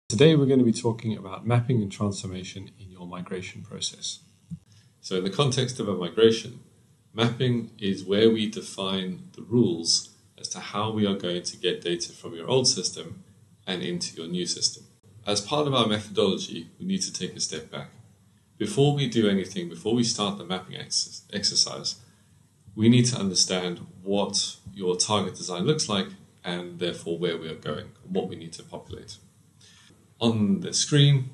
Today we're going to be talking about mapping and transformation in your migration process. So in the context of a migration, mapping is where we define the rules as to how we are going to get data from your old system and into your new system. As part of our methodology, we need to take a step back. Before we do anything, before we start the mapping exercise, we need to understand what your target design looks like and therefore where we are going, what we need to populate. On the screen,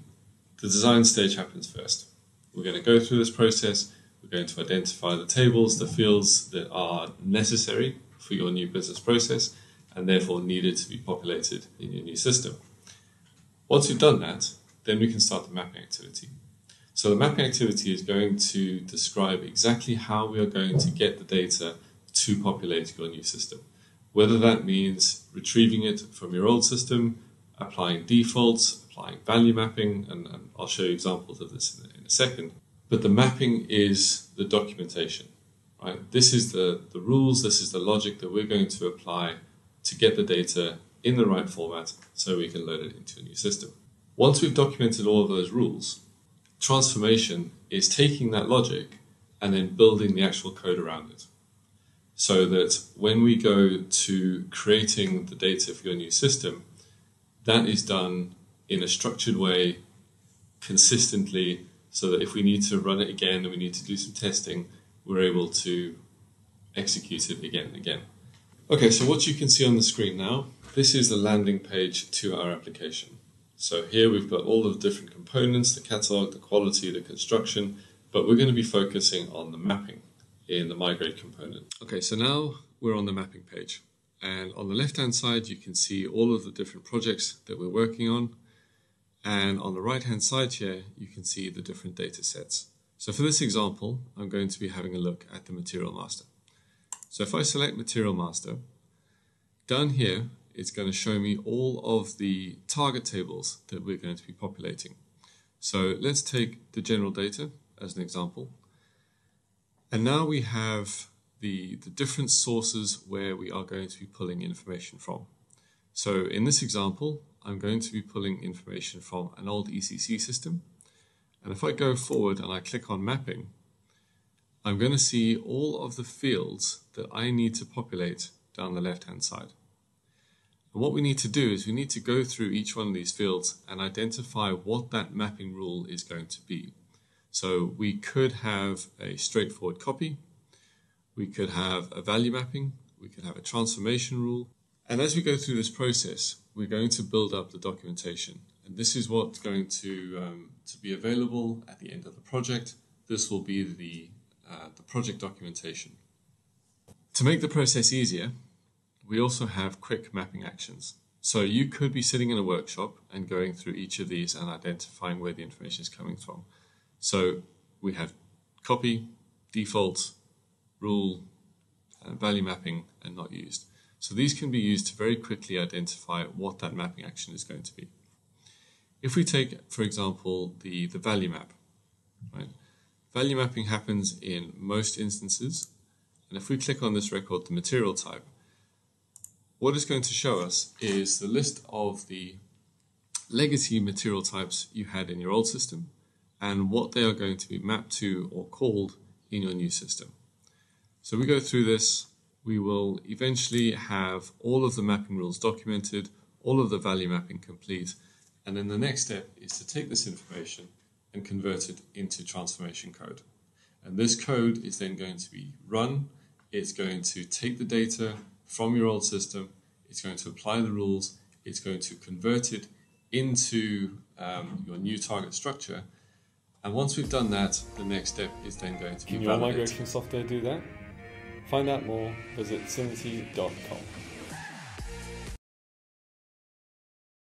the design stage happens first. We're going to go through this process. We're going to identify the tables, the fields that are necessary for your new business process and therefore needed to be populated in your new system. Once we've done that, then we can start the mapping activity. So the mapping activity is going to describe exactly how we are going to get the data to populate your new system. Whether that means retrieving it from your old system, applying defaults, applying value mapping, and I'll show you examples of this in a second. But the mapping is the documentation, right? This is the rules, this is the logic that we're going to apply to get the data in the right format so we can load it into a new system. Once we've documented all of those rules, transformation is taking that logic and then building the actual code around it. So that when we go to creating the data for your new system, that is done in a structured way, consistently, so that if we need to run it again and we need to do some testing, we're able to execute it again and again. Okay, so what you can see on the screen now, this is the landing page to our application. So here we've got all of the different components, the catalog, the quality, the construction, but we're going to be focusing on the mapping in the migrate component. Okay, so now we're on the mapping page. And on the left-hand side, you can see all of the different projects that we're working on. And on the right-hand side here, you can see the different data sets. So for this example, I'm going to be having a look at the material master. So if I select material master, down here, it's going to show me all of the target tables that we're going to be populating. So let's take the general data as an example. And now we have the different sources where we are going to be pulling information from. So in this example, I'm going to be pulling information from an old ECC system. And if I go forward and I click on mapping, I'm going to see all of the fields that I need to populate down the left-hand side. And what we need to do is we need to go through each one of these fields and identify what that mapping rule is going to be. So we could have a straightforward copy. We could have a value mapping, we could have a transformation rule. And as we go through this process, we're going to build up the documentation. And this is what's going to be available at the end of the project. This will be the project documentation. To make the process easier, we also have quick mapping actions. So you could be sitting in a workshop and going through each of these and identifying where the information is coming from. So we have copy, default, rule, value mapping, and not used. So these can be used to very quickly identify what that mapping action is going to be. If we take, for example, the value map, right? Value mapping happens in most instances. And if we click on this record, the material type, what it's going to show us is the list of the legacy material types you had in your old system and what they are going to be mapped to or called in your new system. So we go through this, we will eventually have all of the mapping rules documented, all of the value mapping complete, and then the next step is to take this information and convert it into transformation code. And this code is then going to be run, it's going to take the data from your old system, it's going to apply the rules, it's going to convert it into your new target structure. And once we've done that, the next step is then going to be Can your migration software do that? Find out more, visit syniti.com.